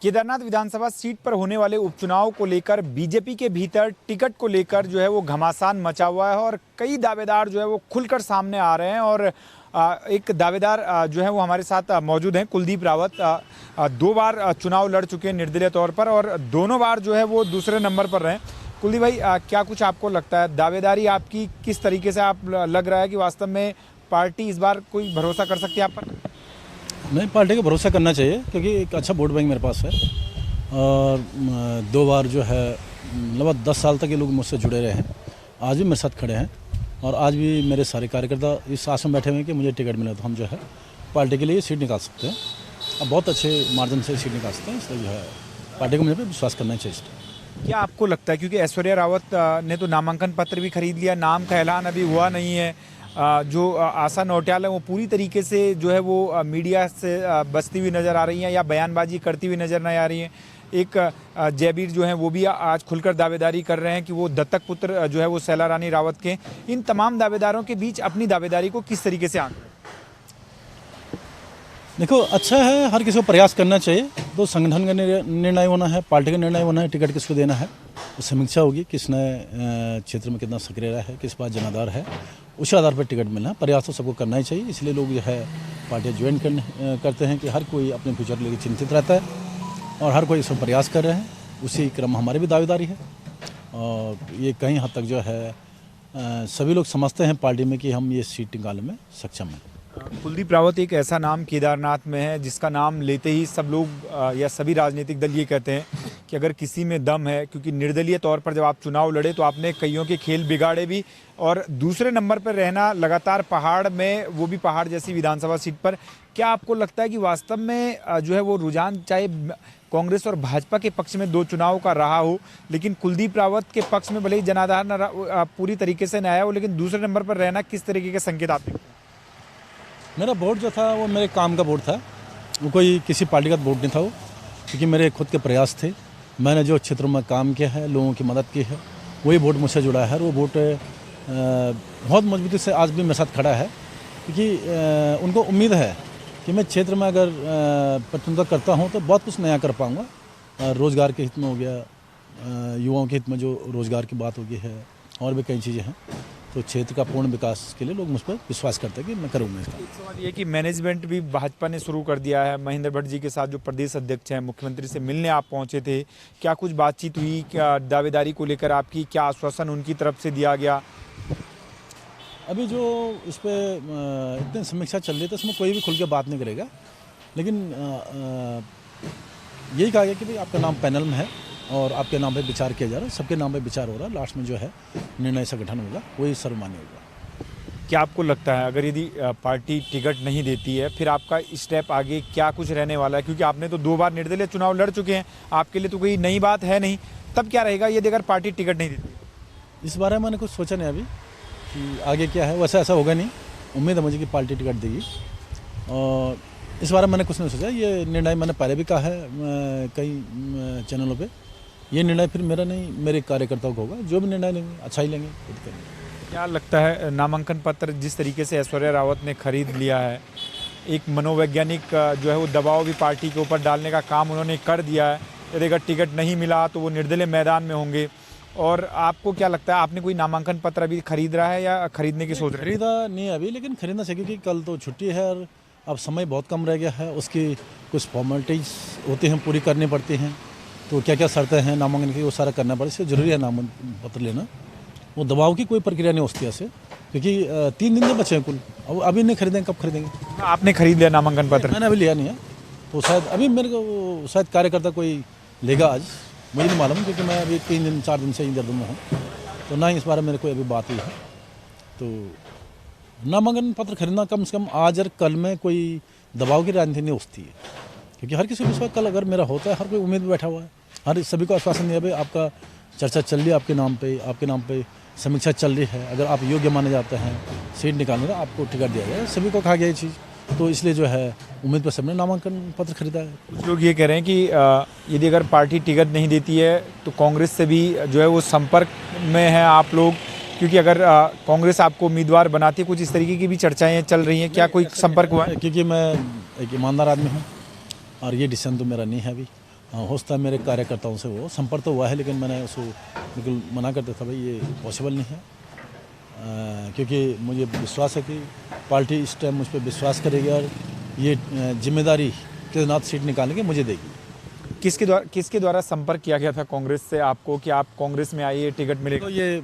केदारनाथ विधानसभा seat पर होने वाले उपचुनाव को लेकर बीजेपी के भीतर टिकट को लेकर जो है वो घमासान मचा हुआ है और कई दावेदार जो है वो खुलकर सामने आ रहे हैं। और एक दावेदार जो है वो हमारे साथ मौजूद हैं, कुलदीप रावत। 2 बार चुनाव लड़ चुके हैं निर्दलीय तौर पर और दोनों बार जो है वो दूसरे नंबर पर रहे। कुलदीप भाई, क्या कुछ आपको लगता है, दावेदारी आपकी किस तरीके से आप लग रहा है कि वास्तव में पार्टी इस बार कोई भरोसा कर सकती है आप पर? नहीं, पार्टी को भरोसा करना चाहिए क्योंकि एक अच्छा वोट बैंक मेरे पास है और 2 बार जो है लगभग 10 साल तक ये लोग मुझसे जुड़े रहे हैं। आज भी मेरे साथ खड़े हैं और आज भी मेरे सारे कार्यकर्ता इस आस में बैठे हुए हैं कि मुझे टिकट मिले तो हम जो है पार्टी के लिए सीट निकाल सकते हैं। अब बहुत अच्छे मार्जिन से सीट निकाल सकते हैं, इसलिए जो है पार्टी को मुझे पे विश्वास करना चाहिए। क्या आपको लगता है, क्योंकि ऐश्वर्या रावत ने तो नामांकन पत्र भी खरीद लिया, नाम का ऐलान अभी हुआ नहीं है, जो आशा नौटियाल है वो पूरी तरीके से जो है वो मीडिया से बचती हुई नज़र आ रही हैं या बयानबाजी करती हुई नज़र नहीं आ रही हैं। एक जयबीर जो हैं वो भी आज खुलकर दावेदारी कर रहे हैं कि वो दत्तक पुत्र जो है वो शैला रानी रावत के। इन तमाम दावेदारों के बीच अपनी दावेदारी को किस तरीके से आंक? देखो, अच्छा है, हर किसी को प्रयास करना चाहिए। तो संगठन का निर्णय होना है, पार्टी का निर्णय होना है, टिकट किसको देना है, तो समीक्षा होगी किसने क्षेत्र में कितना सक्रिय रहा है, किस बात जनाधार है, उस आधार पर टिकट मिलना है। प्रयास तो सबको करना ही चाहिए, इसलिए लोग जो है पार्टियाँ ज्वाइन करते हैं कि हर कोई अपने फ्यूचर के लिए चिंतित रहता है और हर कोई इसमें प्रयास कर रहे हैं। उसी क्रम हमारी भी दावेदारी है और ये कहीं हद तक जो है सभी लोग समझते हैं पार्टी में कि हम ये सीट निकालने में सक्षम हैं। कुलदीप रावत एक ऐसा नाम केदारनाथ में है जिसका नाम लेते ही सब लोग या सभी राजनीतिक दल ये कहते हैं कि अगर किसी में दम है, क्योंकि निर्दलीय तौर पर जब आप चुनाव लड़े तो आपने कईयों के खेल बिगाड़े भी और दूसरे नंबर पर रहना लगातार पहाड़ में, वो भी पहाड़ जैसी विधानसभा सीट पर। क्या आपको लगता है कि वास्तव में जो है वो रुझान चाहे कांग्रेस और भाजपा के पक्ष में 2 चुनाव का रहा हो, लेकिन कुलदीप रावत के पक्ष में भले ही जनाधार न पूरी तरीके से न आया हो, लेकिन दूसरे नंबर पर रहना किस तरीके के संकेत आते हैं? मेरा वोट जो था वो मेरे काम का वोट था, वो कोई किसी पार्टी का वोट नहीं था वो, क्योंकि मेरे खुद के प्रयास थे। मैंने जो क्षेत्रों में काम किया है, लोगों की मदद की है, वही वोट मुझसे जुड़ा है और वो वोट बहुत मजबूती से आज भी मेरे साथ खड़ा है, क्योंकि उनको उम्मीद है कि मैं क्षेत्र में अगर प्रतिनिधित्व करता हूँ तो बहुत कुछ नया कर पाऊँगा। रोज़गार के हित में हो गया, युवाओं के हित में जो रोज़गार की बात होगी है, और भी कई चीज़ें हैं, तो क्षेत्र का पूर्ण विकास के लिए लोग मुझ पर विश्वास करते हैं कि मैं करूँगा इसका। एक सवाल ये कि मैनेजमेंट भी भाजपा ने शुरू कर दिया है। महेंद्र भट्ट जी के साथ जो प्रदेश अध्यक्ष हैं, मुख्यमंत्री से मिलने आप पहुंचे थे, क्या कुछ बातचीत हुई? क्या दावेदारी को लेकर आपकी क्या आश्वासन उनकी तरफ से दिया गया? अभी जो इस पर इतनी समीक्षा चल रही है तो इसमें कोई भी खुल के बात नहीं करेगा, लेकिन यही कहा गया कि भाई आपका नाम पैनल में है और आपके नाम पे विचार किया जा रहा है, सबके नाम पे विचार हो रहा है, लास्ट में जो है निर्णय संगठन होगा, वही सर्वमान्य होगा। क्या आपको लगता है अगर यदि पार्टी टिकट नहीं देती है फिर आपका स्टेप आगे क्या कुछ रहने वाला है? क्योंकि आपने तो 2 बार निर्दलीय चुनाव लड़ चुके हैं, आपके लिए तो कोई नई बात है नहीं। तब क्या रहेगा यदि अगर पार्टी टिकट नहीं देती? इस बारे में मैंने कुछ सोचा नहीं अभी कि आगे क्या है, वैसे ऐसा होगा नहीं। उम्मीद है मुझे कि पार्टी टिकट देगी और इस बारे में मैंने कुछ नहीं सोचा। ये निर्णय मैंने पहले भी कहा है कई चैनलों पर, ये निर्णय फिर मेरा नहीं, मेरे कार्यकर्ताओं को होगा। जो भी निर्णय लेंगे अच्छा ही लेंगे, खुद करेंगे। क्या लगता है नामांकन पत्र जिस तरीके से ऐश्वर्या रावत ने खरीद लिया है, एक मनोवैज्ञानिक जो है वो दबाव भी पार्टी के ऊपर डालने का काम उन्होंने कर दिया है? यदि अगर टिकट नहीं मिला तो वो निर्दलीय मैदान में होंगे। और आपको क्या लगता है, आपने कोई नामांकन पत्र अभी खरीद रहा है या खरीदने की सोच रहे हैं? खरीदा नहीं अभी, लेकिन खरीदना चाहिए क्योंकि कल तो छुट्टी है और अब समय बहुत कम रह गया है। उसकी कुछ फॉर्मेलिटीज़ होती हैं, पूरी करनी पड़ती हैं, तो क्या क्या शर्तें हैं नामांकन की वो सारा करना पड़े, इसलिए ज़रूरी है नामांकन पत्र लेना। वो दबाव की कोई प्रक्रिया नहीं होती ऐसे, क्योंकि 3 दिन तो बचे हैं कुल। अब अभी नहीं खरीदेंगे, कब खरीदेंगे? आपने खरीद लिया नामांकन पत्र? मैंने अभी लिया नहीं है, तो शायद अभी मेरे को शायद कार्यकर्ता कोई लेगा आज, मुझे नहीं मालूम, क्योंकि मैं अभी 3 दिन 4 दिन से इंदौर में हूँ, तो ना ही इस बारे में मेरे को अभी बात हुई है। तो नामांकन पत्र खरीदना कम से कम आज और कल में कोई दबाव की राजनीति नहीं होती है, क्योंकि हर किसी को कल अगर मेरा होता है, हर कोई उम्मीद में बैठा हुआ है, हर सभी को आश्वासन दिया भाई आपका चर्चा चल रही है, आपके नाम पे समीक्षा चल रही है, अगर आप योग्य माने जाते हैं सीट निकालने का आपको टिकट दिया जाए, सभी को कहा गया ये चीज़। तो इसलिए जो है उम्मीद पर सबने नामांकन पत्र खरीदा है। कुछ लोग ये कह रहे हैं कि यदि अगर पार्टी टिकट नहीं देती है तो कांग्रेस से भी जो है वो संपर्क में है आप लोग, क्योंकि अगर कांग्रेस आपको उम्मीदवार बनाती है, कुछ इस तरीके की भी चर्चाएं चल रही हैं। क्या कोई संपर्क हुआ है? क्योंकि मैं एक ईमानदार आदमी हूँ और ये डिसीजन तो मेरा नहीं है अभी, हाँ, हो सकता है मेरे कार्यकर्ताओं से वो संपर्क तो हुआ है, लेकिन मैंने उसको बिल्कुल मना कर दिया था, भाई ये पॉसिबल नहीं है। क्योंकि मुझे विश्वास है कि पार्टी इस टाइम मुझ पर विश्वास करेगी और ये जिम्मेदारी केदारनाथ सीट निकाल के मुझे देगी। किसके द्वारा संपर्क किया गया था कांग्रेस से आपको कि आप कांग्रेस में आइए, टिकट मिलेगा? तो ये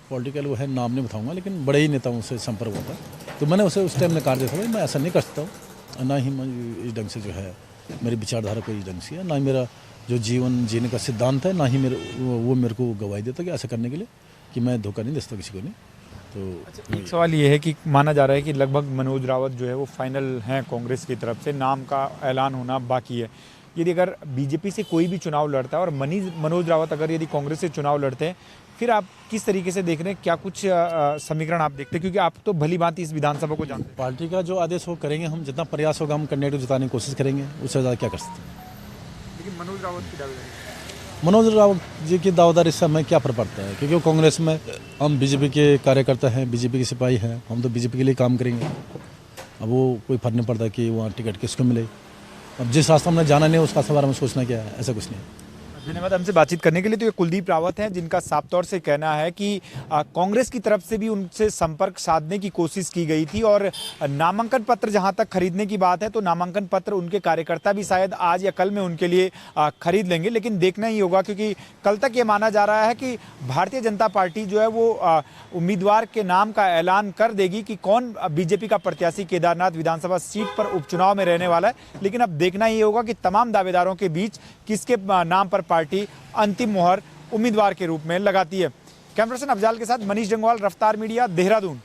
पॉलिटिकल वो है, नाम नहीं बताऊंगा, लेकिन बड़े ही नेताओं से संपर्क हुआ था। तो मैंने उसे उस टाइम नकार दिया था, भाई मैं ऐसा नहीं कर सकता हूँ, ना ही मैं इस ढंग से जो है मेरी विचारधारा कोई ढंग से है, ना ही मेरा जो जीवन जीने का सिद्धांत है, ना ही वो मेरे को गवाही देता कि ऐसा करने के लिए कि मैं धोखा नहीं दे सकता किसी को नहीं। तो अच्छा, एक सवाल ये है कि माना जा रहा है कि लगभग मनोज रावत जो है वो फाइनल हैं कांग्रेस की तरफ से, नाम का ऐलान होना बाकी है। यदि अगर बीजेपी से कोई भी चुनाव लड़ता है और मनोज रावत अगर यदि कांग्रेस से चुनाव लड़ते हैं, फिर आप किस तरीके से देख रहे हैं, क्या कुछ समीकरण आप देखते हैं? क्योंकि आप तो भली भांति इस विधानसभा को जानते हैं। पार्टी का जो आदेश वो करेंगे, हम जितना प्रयास होगा हम कैंडिडेट को जिताने की कोशिश करेंगे, उससे ज़्यादा क्या कर सकते हैं। लेकिन मनोज रावत की दावेदारी, मनोज रावत जी की दावेदारी से हमें क्या फर्क पड़ता है, क्योंकि वो कांग्रेस में, हम बीजेपी के कार्यकर्ता हैं, बीजेपी के सिपाही हैं, हम तो बीजेपी के लिए काम करेंगे। अब वो कोई फर्क नहीं पड़ता कि वहाँ टिकट किसको मिले। अब जिस रास्ता हमने जाना नहीं उस रास्ते बारे में सोचना क्या है, ऐसा कुछ नहीं है। धन्यवाद हमसे बातचीत करने के लिए। तो ये कुलदीप रावत हैं, जिनका साफ तौर से कहना है कि कांग्रेस की तरफ से भी उनसे संपर्क साधने की कोशिश की गई थी और नामांकन पत्र जहां तक खरीदने की बात है तो नामांकन पत्र उनके कार्यकर्ता भी शायद आज या कल में उनके लिए खरीद लेंगे। लेकिन देखना ही होगा, क्योंकि कल तक ये माना जा रहा है कि भारतीय जनता पार्टी जो है वो उम्मीदवार के नाम का ऐलान कर देगी कि कौन बीजेपी का प्रत्याशी केदारनाथ विधानसभा सीट पर उपचुनाव में रहने वाला है। लेकिन अब देखना ही होगा कि तमाम दावेदारों के बीच किसके नाम पर पार्टी अंतिम मोहर उम्मीदवार के रूप में लगाती है। कैमरा पर्सन अफजाल के साथ मनीष जंगवाल, रफ्तार मीडिया, देहरादून।